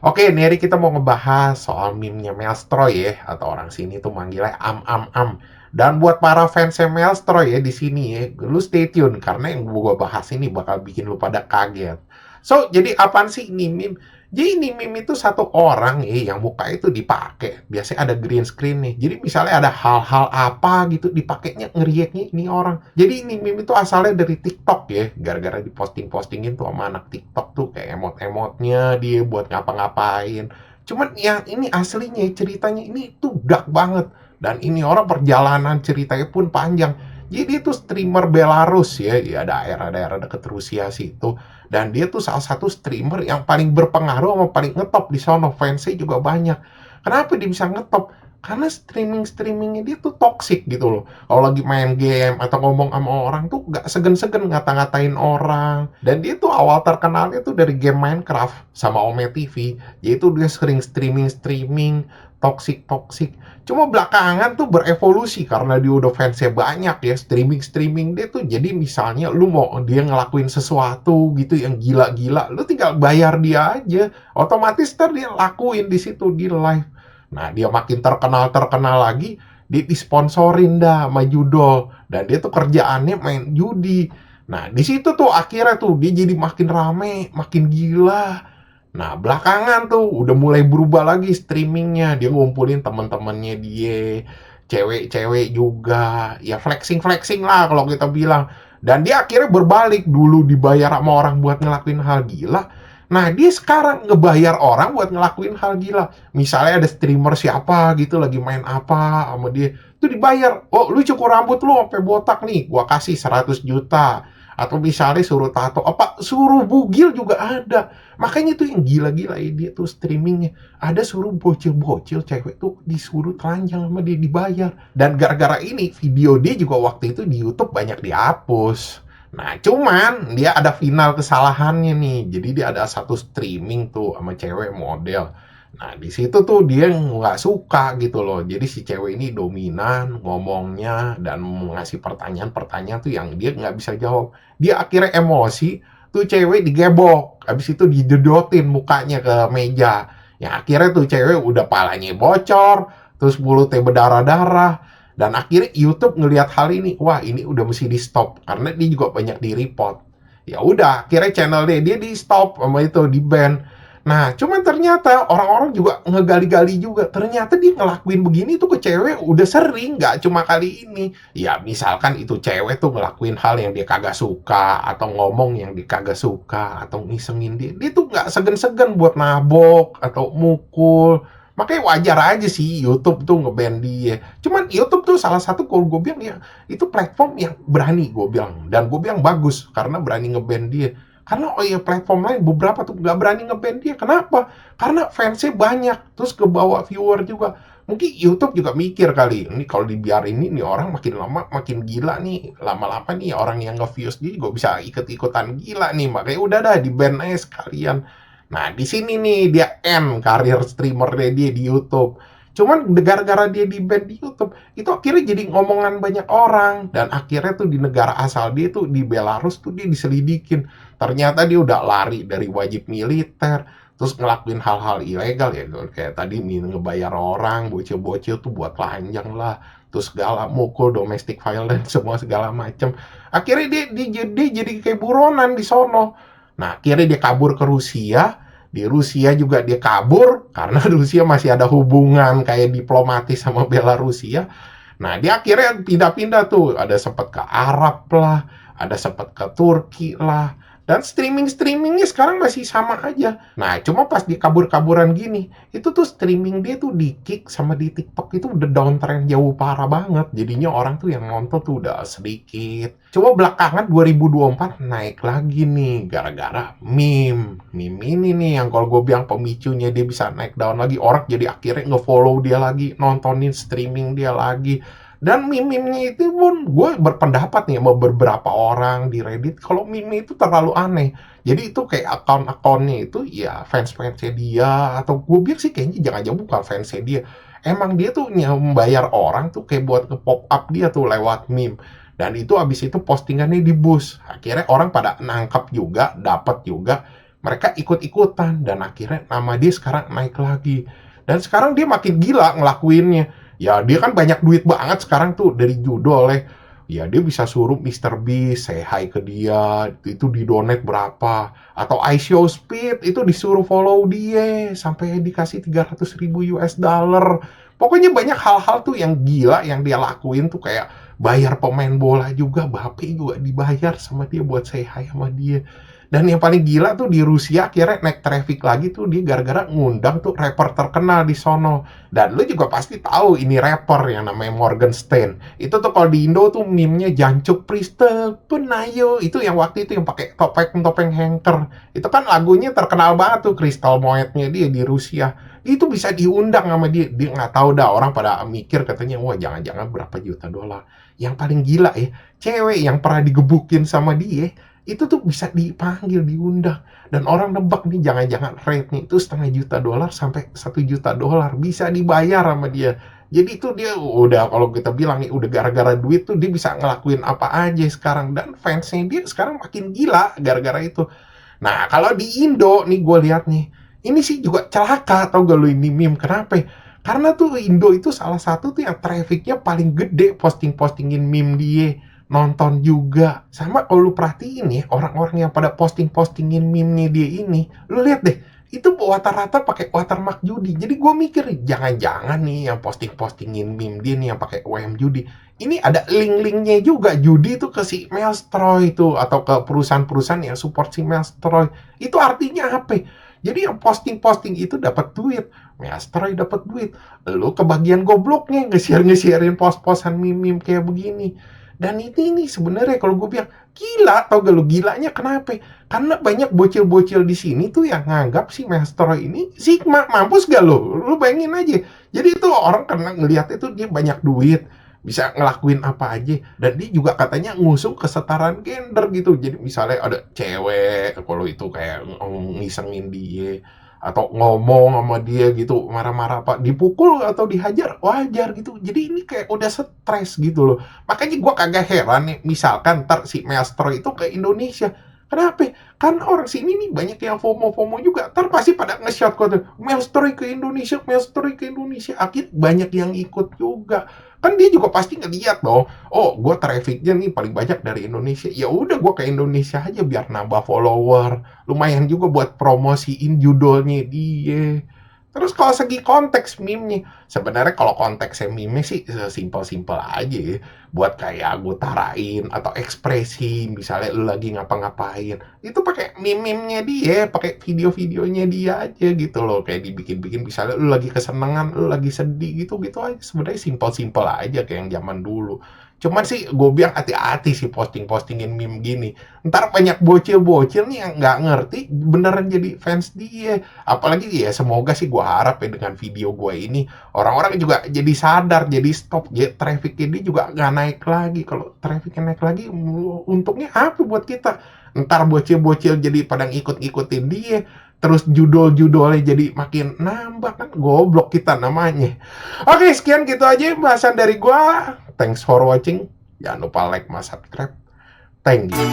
Oke, Neri kita mau ngebahas soal meme-nya Maelstroy ya, atau orang sini tuh manggilnya am. Dan buat para fansnya Maelstroy ya di sini ya, lu stay tune karena yang gua bahas ini bakal bikin lu pada kaget. So, jadi apaan sih ini meme? Jadi ini meme itu satu orang ya yang muka itu dipakai. Biasanya ada green screen nih. Jadi misalnya ada hal-hal apa gitu dipakainya ngeriaknya ini orang. Jadi ini meme itu asalnya dari TikTok ya. Gara-gara diposting-postingin tuh sama anak TikTok tuh kayak emot-emotnya dia buat ngapa-ngapain. Cuman yang ini aslinya ceritanya ini tuh dark banget. Dan ini orang perjalanan ceritanya pun panjang. Jadi itu streamer Belarus ya daerah-daerah deket Rusia situ. Dan dia tuh salah satu streamer yang paling berpengaruh sama paling ngetop di sono. Fansnya juga banyak. Kenapa dia bisa ngetop? Karena streamingnya dia tuh toxic gitu loh. Kalau lagi main game atau ngomong sama orang tuh gak segan-segan ngata-ngatain orang. Dan dia tuh awal terkenalnya tuh dari game Minecraft sama Ome TV. Yaitu dia sering streaming toxic. Cuma belakangan tuh berevolusi karena dia udah fansnya banyak ya, streaming dia tuh jadi misalnya lu mau dia ngelakuin sesuatu gitu yang gila-gila, lu tinggal bayar dia aja, otomatis ntar dia lakuin di situ di live. Nah dia makin terkenal lagi, dia disponsorin dah sama judol dan dia tuh kerjaannya main judi. Nah di situ tuh akhirnya tuh dia jadi makin rame, makin gila. Nah, belakangan tuh udah mulai berubah lagi streamingnya. Dia ngumpulin teman-temannya dia, cewek-cewek juga, ya flexing-flexing lah kalau kita bilang. Dan dia akhirnya berbalik, dulu dibayar sama orang buat ngelakuin hal gila. Nah, dia sekarang ngebayar orang buat ngelakuin hal gila. Misalnya ada streamer siapa gitu lagi main apa sama dia, itu dibayar. Oh, lu cukur rambut lu sampai botak nih, gua kasih 100 juta. Atau misalnya suruh tato, apa suruh bugil juga ada. Makanya tuh yang gila-gila ya dia tuh streamingnya. Ada suruh bocil-bocil cewek tuh disuruh telanjang sama dia dibayar. Dan gara-gara ini video dia juga waktu itu di YouTube banyak dihapus. Nah cuman dia ada final kesalahannya nih. Jadi dia ada satu streaming tuh sama cewek model. Nah di situ tuh dia nggak suka gitu loh. Jadi si cewek ini dominan ngomongnya dan ngasih pertanyaan-pertanyaan tuh yang dia nggak bisa jawab. Dia akhirnya emosi, tuh cewek digebok, habis itu didedotin mukanya ke meja. Yang akhirnya tuh cewek udah palanya bocor, terus mulutnya berdarah-darah. Dan akhirnya YouTube ngelihat hal ini, wah ini udah mesti di stop karena dia juga banyak di report. Ya udah, akhirnya channel dia di stop sama itu di ban. Nah, cuman ternyata orang-orang juga ngegali-gali juga. Ternyata dia ngelakuin begini tuh ke cewek udah sering, nggak cuma kali ini. Ya, misalkan itu cewek tuh ngelakuin hal yang dia kagak suka, atau ngomong yang dia kagak suka, atau ngisengin dia. Dia tuh nggak segan-segan buat nabok, atau mukul. Makanya wajar aja sih YouTube tuh nge-ban dia. Cuman YouTube tuh salah satu kalau gue bilang ya, itu platform yang berani gue bilang. Dan gue bilang bagus, karena berani nge-ban dia. Karena oh iya platform lain beberapa tuh nggak berani nge-ban dia. Kenapa? Karena fansnya banyak, terus kebawa viewer juga. Mungkin YouTube juga mikir kali, ini kalau dibiarin ini orang makin lama makin gila nih. Lama-lama nih orang yang nge-views dia juga bisa ikut-ikutan gila nih. Makanya udah dah di-ban aja sekalian. Nah, di sini nih dia end karir streamer dia di YouTube. Cuman gara-gara dia di-ban di YouTube, itu akhirnya jadi ngomongan banyak orang. Dan akhirnya tuh di negara asal dia tuh di Belarus tuh dia diselidikin. Ternyata dia udah lari dari wajib militer, terus ngelakuin hal-hal ilegal ya, kayak tadi ngebayar orang, bocil-bocil tuh buat telanjang lah, terus segala mukul, domestic violence, semua segala macem. Akhirnya dia jadi kayak buronan di sono. Nah, akhirnya dia kabur ke Rusia. Di Rusia juga dia kabur karena Rusia masih ada hubungan kayak diplomatis sama Belarusia. Nah, dia akhirnya pindah-pindah tuh. Ada sempat ke Arab lah, ada sempat ke Turki lah. Dan streamingnya sekarang masih sama aja. Nah, cuma pas di kabur-kaburan gini, itu tuh streaming dia tuh di Kick sama di TikTok itu udah downtrend jauh parah banget. Jadinya orang tuh yang nonton tuh udah sedikit. Coba belakangan 2024 naik lagi nih gara-gara meme. Meme ini nih yang kalau gue bilang pemicunya dia bisa naik down lagi. Orang jadi akhirnya nge-follow dia lagi, nontonin streaming dia lagi. Dan meme-nya itu pun gue berpendapat nih sama beberapa orang di Reddit kalau meme itu terlalu aneh. Jadi itu kayak akun-akunnya itu ya fans-fansnya dia atau gue bilang sih kayaknya jangan-jangan bukan fansnya dia. Emang dia tuh membayar orang tuh kayak buat nge-pop up dia tuh lewat meme. Dan itu abis itu postingannya di boost. Akhirnya orang pada nangkap juga, dapat juga. mereka ikut-ikutan dan akhirnya nama dia sekarang naik lagi. Dan sekarang dia makin gila ngelakuinnya. Ya dia kan banyak duit banget sekarang tuh dari judul ya. Ya dia bisa suruh Mister Beast say hi ke dia, itu di-donate berapa. Atau iShowSpeed itu disuruh follow dia sampai dikasih 300.000 US dollar. Pokoknya banyak hal-hal tuh yang gila yang dia lakuin tuh, kayak bayar pemain bola juga, Mbappe juga dibayar sama dia buat say hi sama dia. Dan yang paling gila tuh di Rusia akhirnya naik traffic lagi tuh dia gara-gara ngundang tuh rapper terkenal di sono. Dan lu juga pasti tahu ini rapper yang namanya Morgan Stain. Itu tuh kalau di Indo tuh meme-nya Jancuk Pristel Penayo. Itu yang waktu itu yang pakai topeng hanger. Itu kan lagunya terkenal banget tuh, Crystal Moetnya dia di Rusia. Itu bisa diundang sama dia. Dia nggak tahu dah, orang pada mikir katanya, wah jangan-jangan berapa juta dolar. Yang paling gila ya, cewek yang pernah digebukin sama dia itu tuh bisa dipanggil, diundang, dan orang nebak nih jangan-jangan rate-nya itu $500.000 sampai $1 juta bisa dibayar sama dia. Jadi itu dia udah, kalau kita bilang nih udah gara-gara duit tuh dia bisa ngelakuin apa aja sekarang, dan fansnya dia sekarang makin gila gara-gara itu. Nah kalau di Indo nih gue lihat nih, ini sih juga celaka, tau gak lu ini meme kenapa? Karena tuh Indo itu salah satu tuh yang trafficnya paling gede posting-postingin meme dia, nonton juga. Sama kalau lu perhatiin ya, orang-orang yang pada posting-postingin meme-nya dia ini, lu lihat deh, itu rata-rata pakai watermark judi. Jadi gue mikir, jangan-jangan nih yang posting-postingin meme dia nih yang pakai WM judi, ini ada link-linknya juga judi itu ke si Melstroy itu, atau ke perusahaan-perusahaan yang support si Melstroy. Itu artinya apa? Jadi yang posting-posting itu dapat duit, Melstroy dapat duit. Lu kebagian gobloknya nge-share-nge-sharein post-postan meme-meme kayak begini. Dan ini sebenarnya kalau gue bilang gila, tau gak lu gilanya kenapa? Karena banyak bocil-bocil di sini tuh yang nganggap si Melstroy ini Sigma, mampus gak lu? Lu bayangin aja. Jadi itu orang karena ngelihat itu dia banyak duit, bisa ngelakuin apa aja, dan dia juga katanya ngusung kesetaraan gender gitu. Jadi misalnya ada cewek, kalau itu kayak ngisengin dia atau ngomong sama dia gitu, marah-marah apa, dipukul atau dihajar wajar gitu. Jadi ini kayak udah stres gitu loh. Makanya gue kagak heran nih, misalkan ntar si Maestro itu ke Indonesia. Kenapa? Karena orang sini nih banyak yang FOMO-FOMO juga. Ntar pasti pada nge-shot kode, Maestro ke Indonesia, Maestro ke Indonesia. Akhirnya banyak yang ikut juga. Kan dia juga pasti ngeliat dong, oh gue trafficnya nih paling banyak dari Indonesia. Ya udah gue ke Indonesia aja biar nambah follower. Lumayan juga buat promosiin judulnya dia. Terus kalau segi konteks meme-nya, sebenarnya kalau konteksnya meme sih simpel-simpel aja ya. Buat kayak ngutarain atau ekspresi, misalnya lu lagi ngapa-ngapain, itu pakai meme-nya dia, pakai video-videonya dia aja gitu loh. Kayak dibikin-bikin, misalnya lu lagi kesenangan, lu lagi sedih gitu-gitu aja. Sebenarnya simpel-simpel aja kayak yang zaman dulu. Cuman sih gue bilang hati-hati sih posting-postingin meme gini. Ntar banyak bocil-bocil nih yang nggak ngerti beneran jadi fans dia. Apalagi ya semoga sih gue harap ya dengan video gue ini orang-orang juga jadi sadar, jadi stop, ya traffic ini juga nggak naik lagi. Kalau trafficnya naik lagi, untungnya apa buat kita? Ntar bocil-bocil jadi pada ngikut-ngikutin dia, terus judul-judulnya jadi makin nambah, kan goblok kita namanya. Oke, sekian gitu aja bahasan dari gue. Thanks for watching. Jangan lupa like, subscribe. Thank you.